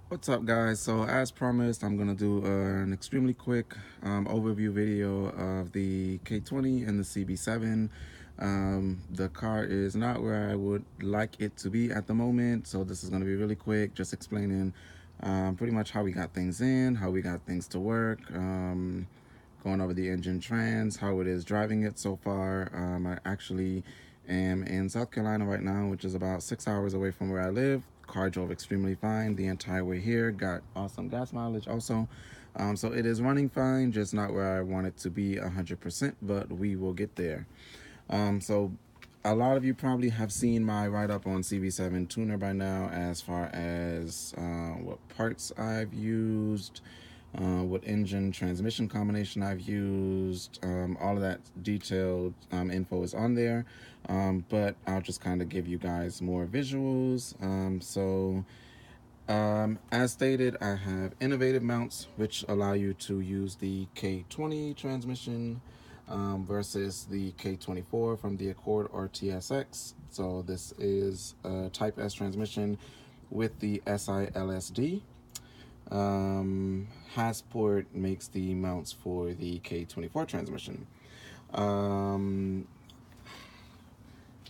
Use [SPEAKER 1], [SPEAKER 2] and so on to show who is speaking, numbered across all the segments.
[SPEAKER 1] What's up, guys? So as promised, I'm gonna do an extremely quick overview video of the K20 and the CB7. The car is not where I would like it to be at the moment, so this is gonna be really quick, just explaining pretty much how we got things in, how we got things to work, going over the engine trans, how it is driving it so far. I actually am in South Carolina right now, which is about 6 hours away from where I live. Car drove extremely fine the entire way here, got awesome gas mileage also. So it is running fine, just not where I want it to be 100%, but we will get there. So a lot of you probably have seen my write-up on CB7 tuner by now, as far as what parts I've used, what engine transmission combination I've used. All of that detailed info is on there, but I'll just kind of give you guys more visuals. As stated, I have innovative mounts which allow you to use the K20 transmission versus the K24 from the Accord or TSX. So this is a Type S transmission with the SILSD. Hasport makes the mounts for the K24 transmission.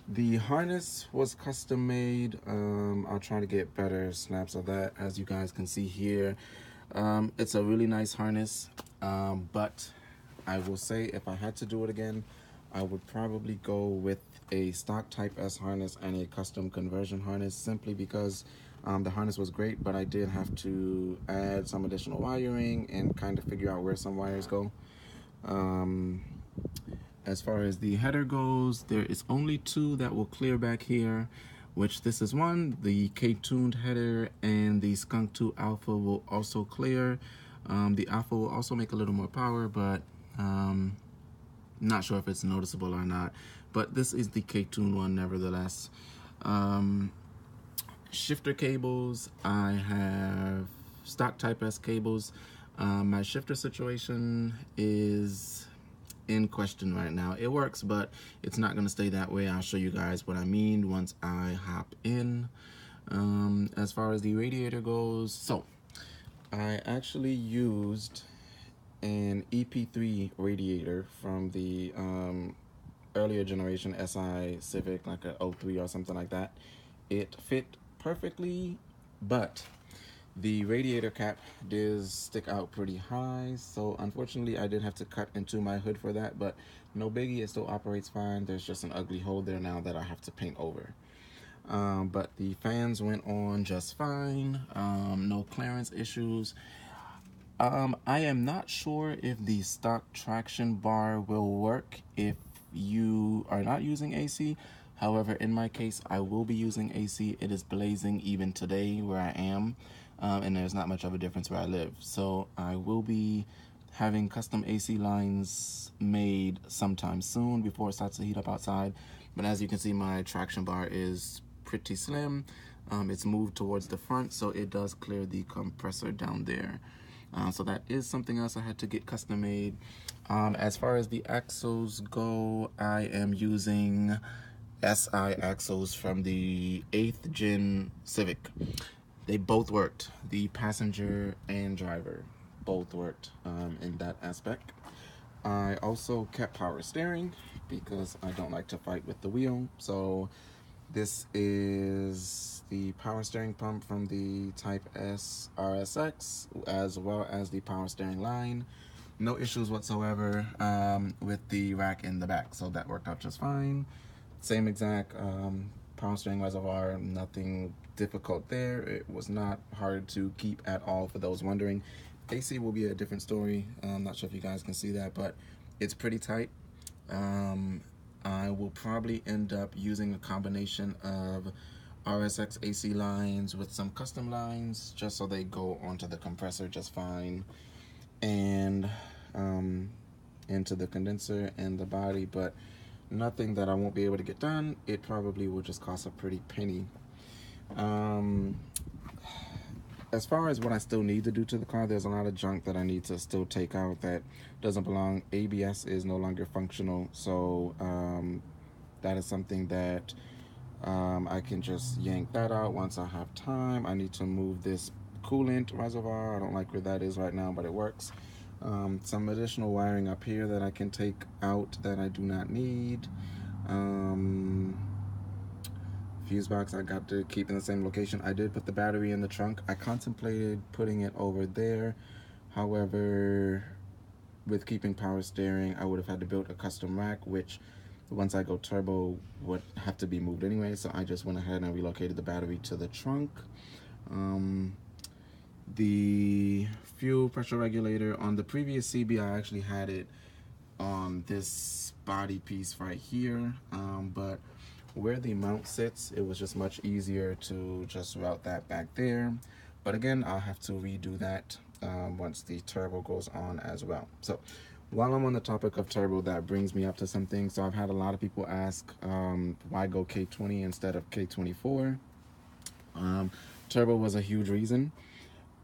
[SPEAKER 1] The harness was custom made. I'll try to get better snaps of that. As you guys can see here, it's a really nice harness, but I will say if I had to do it again, I would probably go with a stock Type S harness and a custom conversion harness, simply because the harness was great, but I did have to add some additional wiring and kind of figure out where some wires go. As far as the header goes, there is only two that will clear back here, which this is one, the K-tuned header, and the Skunk 2 Alpha will also clear. The Alpha will also make a little more power, but not sure if it's noticeable or not. But this is the K-tuned one nevertheless. Shifter cables, I have stock Type S cables. My shifter situation is in question right now. It works, but it's not going to stay that way. I'll show you guys what I mean once I hop in. As far as the radiator goes, so I actually used an EP3 radiator from the earlier generation SI Civic, like a 03 or something like that. It fit perfectly, but the radiator cap does stick out pretty high, so unfortunately I did have to cut into my hood for that, but no biggie, it still operates fine. There's just an ugly hole there now that I have to paint over. But the fans went on just fine, no clearance issues. I am not sure if the stock traction bar will work if you are not using AC. However, in my case, I will be using AC. It is blazing even today where I am, and there's not much of a difference where I live. So I will be having custom AC lines made sometime soon before it starts to heat up outside. But as you can see, my traction bar is pretty slim. It's moved towards the front, so it does clear the compressor down there. So that is something else I had to get custom made. As far as the axles go, I am using SI axles from the 8th gen Civic. They both worked. The passenger and driver both worked in that aspect. I also kept power steering because I don't like to fight with the wheel. So this is the power steering pump from the Type S RSX, as well as the power steering line. No issues whatsoever with the rack in the back, so that worked out just fine. Same exact power steering reservoir, nothing difficult there. It was not hard to keep at all, for those wondering. AC will be a different story. I'm not sure if you guys can see that, but it's pretty tight. I will probably end up using a combination of RSX AC lines with some custom lines, just so they go onto the compressor just fine, and into the condenser and the body, but nothing that I won't be able to get done. It probably will just cost a pretty penny. As far as what I still need to do to the car, there's a lot of junk that I need to still take out that doesn't belong. ABS is no longer functional, so that is something that I can just yank that out once I have time. I need to move this coolant reservoir. I don't like where that is right now, but it works. Some additional wiring up here that I can take out that I do not need. Fuse box I got to keep in the same location. I did put the battery in the trunk. I contemplated putting it over there. However, with keeping power steering, I would have had to build a custom rack, which once I go turbo would have to be moved anyway. So I just went ahead and relocated the battery to the trunk. The fuel pressure regulator on the previous CB, I actually had it on this body piece right here, but where the mount sits, it was just much easier to just route that back there. But again, I'll have to redo that once the turbo goes on as well. So while I'm on the topic of turbo, that brings me up to something. So I've had a lot of people ask why go K20 instead of K24. Turbo was a huge reason.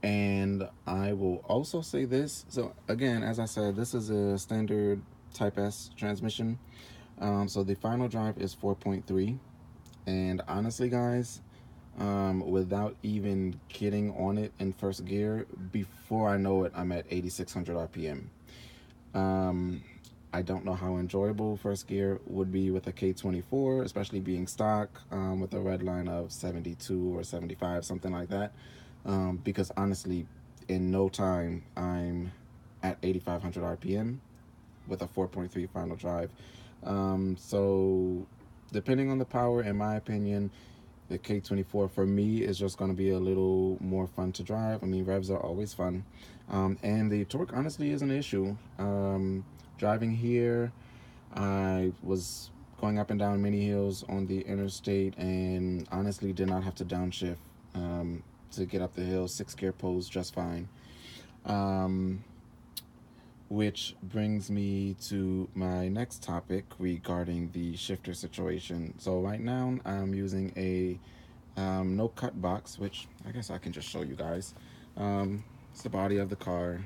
[SPEAKER 1] And I will also say this. So again, as I said, this is a standard Type S transmission. So the final drive is 4.3. And honestly, guys, without even getting on it in first gear, before I know it, I'm at 8,600 RPM. I don't know how enjoyable first gear would be with a K24, especially being stock with a red line of 72 or 75, something like that. Because honestly, in no time, I'm at 8,500 RPM with a 4.3 final drive. So depending on the power, in my opinion, the K24 for me is just going to be a little more fun to drive. I mean, revs are always fun. And the torque honestly is an issue. Driving here, I was going up and down many hills on the interstate and honestly did not have to downshift to get up the hill. 6-gear pulls just fine. Which brings me to my next topic regarding the shifter situation. So right now I'm using a no cut box, which I guess I can just show you guys. It's the body of the car.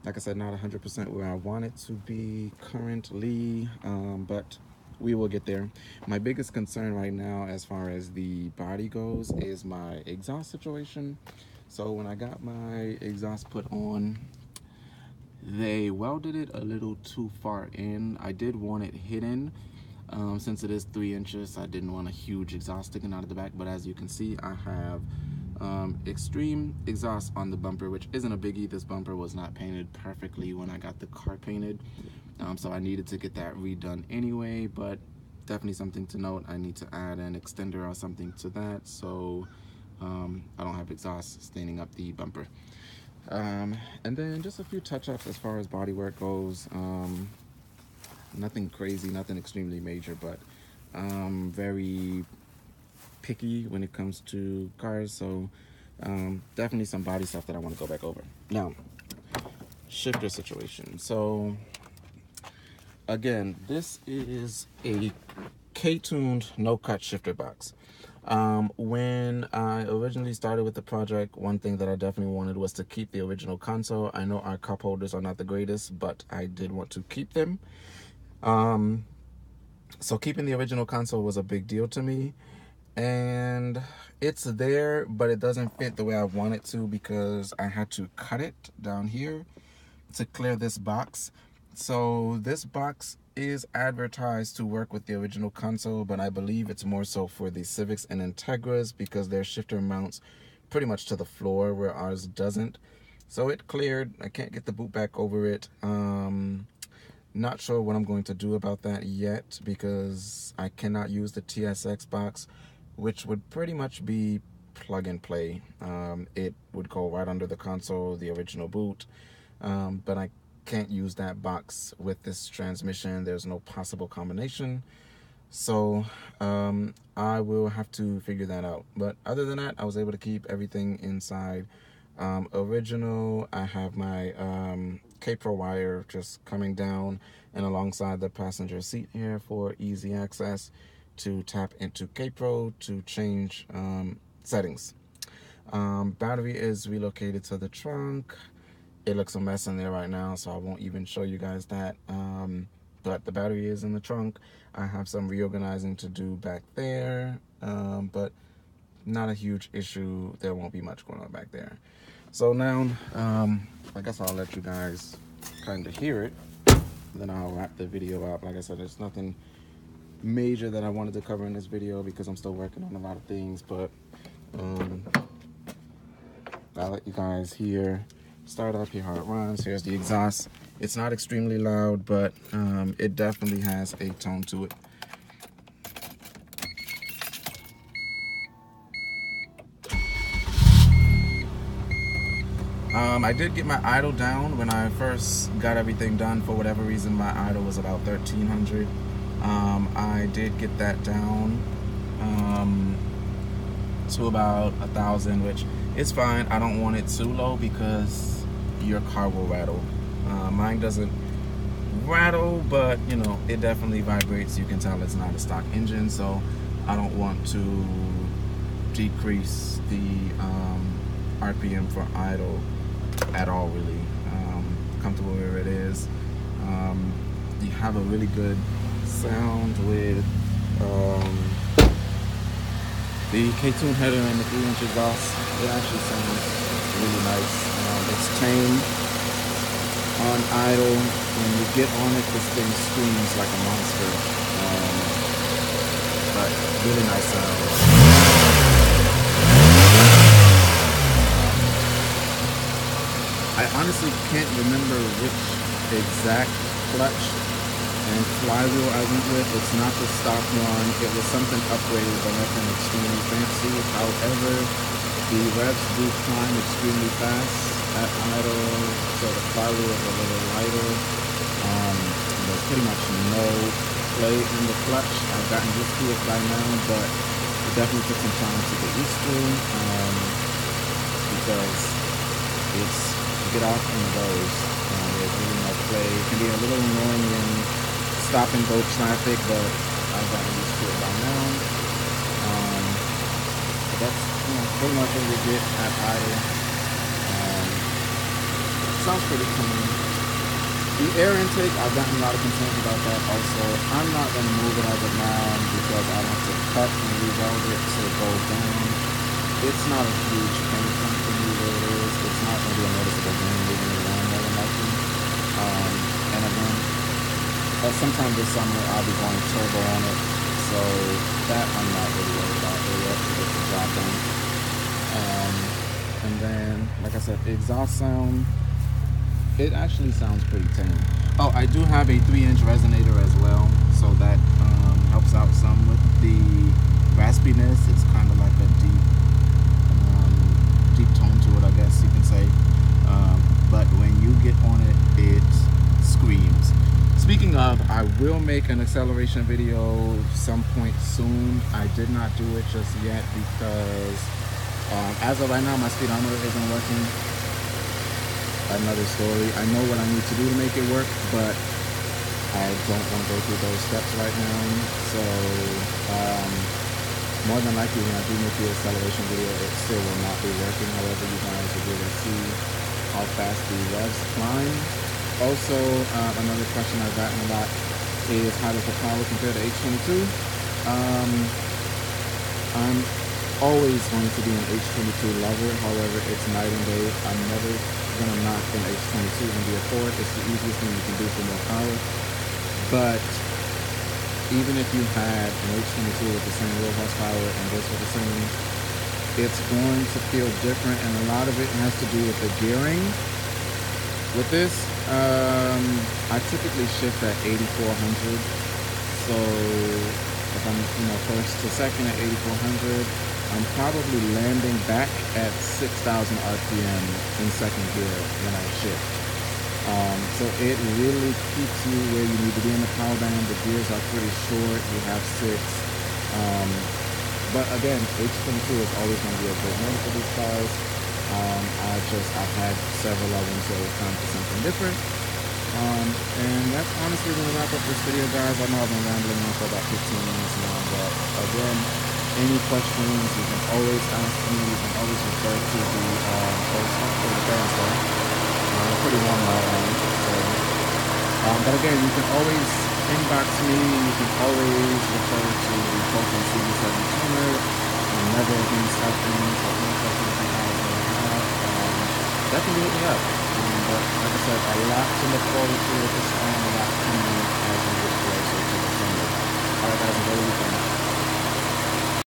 [SPEAKER 1] Like I said, not 100% where I want it to be currently, but we will get there. My biggest concern right now as far as the body goes is my exhaust situation. So when I got my exhaust put on, they welded it a little too far in. I did want it hidden. Since it is 3 inches, I didn't want a huge exhaust sticking out of the back, but as you can see, I have extreme exhaust on the bumper, which isn't a biggie. This bumper was not painted perfectly when I got the car painted, so I needed to get that redone anyway, but definitely something to note. I need to add an extender or something to that so I don't have exhaust staining up the bumper. And then just a few touch-ups as far as bodywork goes. Nothing crazy, nothing extremely major, but very picky when it comes to cars, so definitely some body stuff that I want to go back over. Now, shifter situation. So again, this is a K-tuned no-cut shifter box. When I originally started with the project, one thing that I definitely wanted was to keep the original console. I know our cup holders are not the greatest, but I did want to keep them. So keeping the original console was a big deal to me, and it's there, but it doesn't fit the way I want it to because I had to cut it down here to clear this box. So this box is advertised to work with the original console, but I believe it's more so for the Civics and Integras because their shifter mounts pretty much to the floor where ours doesn't. So it cleared. I can't get the boot back over it. Not sure what I'm going to do about that yet because I cannot use the TSX box, which would pretty much be plug and play. It would go right under the console, the original boot, but I can't use that box with this transmission. There's no possible combination, so I will have to figure that out. But other than that, I was able to keep everything inside original. I have my K-Pro wire just coming down and alongside the passenger seat here for easy access to tap into K-Pro to change settings. Battery is relocated to the trunk. It looks a mess in there right now, so I won't even show you guys that. But the battery is in the trunk. I have some reorganizing to do back there, but not a huge issue. There won't be much going on back there. So now, I guess I'll let you guys kind of hear it. Then I'll wrap the video up. Like I said, there's nothing major that I wanted to cover in this video because I'm still working on a lot of things, but I'll let you guys hear, start up, hear how it runs. Here's the exhaust. It's not extremely loud, but it definitely has a tone to it. I did get my idle down when I first got everything done. For whatever reason, my idle was about 1300. I did get that down to about 1000, which is fine. I don't want it too low because your car will rattle. Mine doesn't rattle, but you know, it definitely vibrates. You can tell it's not a stock engine, so I don't want to decrease the RPM for idle at all, really. Comfortable where it is. You have a really good sound with the K20 header and the 3-inch exhaust. It actually sounds really nice. It's tame on idle. When you get on it, this thing screams like a monster. But really nice sound. I honestly can't remember which exact clutch and flywheel I went with. It's not the stock one. It was something upgraded, but nothing extremely fancy. However, the revs do climb extremely fast at idle, so the flywheel is a little lighter. There's pretty much no play in the clutch. I've gotten used to it by now, but it definitely took some time to get used to because it's get off and it goes. There's really no play. It can be a little annoying in stop and go traffic, but I've gotten used to it by now. But that's pretty much what we get at idle. Sounds pretty clean. The air intake, I've gotten a lot of concerns about that also. I'm not going to move it as of now because I have to cut and re-weld it so it goes down. It's not a huge pain point for me where it is. It's not going to be a noticeable thing moving it around more than likely. And again, sometime this summer I'll be going turbo on it, so that I'm not really worried about. It will actually get the job done. And then, like I said, the exhaust sound, it actually sounds pretty tame. Oh, I do have a 3-inch resonator as well, so that helps out some with the raspiness. It's kind of like a deep tone to it, I guess you can say. But when you get on it, it screams. Speaking of, I will make an acceleration video some point soon. I did not do it just yet because as of right now, my speedometer isn't working. Another story. I know what I need to do to make it work, but I don't want to go through those steps right now. So more than likely, when I do make the acceleration video, it still will not be working. However, you guys will be able to see how fast the revs climb. Also, another question I've gotten a lot is how does the power compare to H22? I'm always going to be an H22 lover. However, it's night and day. I'm never going to knock an H22 and the Accord. It's the easiest thing you can do for more power. But even if you had an H22 with the same real horsepower and this with the same, it's going to feel different, and a lot of it has to do with the gearing. With this, I typically shift at 8400. So if I'm, first to second at 8400, I'm probably landing back at 6,000 RPM in second gear when I shift. So it really keeps you where you need to be in the power band. The gears are pretty short. You have 6. But again, H22 is always going to be a great name for these cars. I've had several of them, so it's time for something different. And that's honestly going to wrap up this video, guys. I know I've been rambling on for about 15 minutes now, but again, any questions, you can always ask me. You can always refer to the post for the fans there. Pretty warm out on it. So, but again, you can always inbox me. You can always refer to the K20 CB7 Accord. whenever these type things or any questions you guys may have, definitely hit me up. But like I said, a lot to look forward to with this phone, a lot coming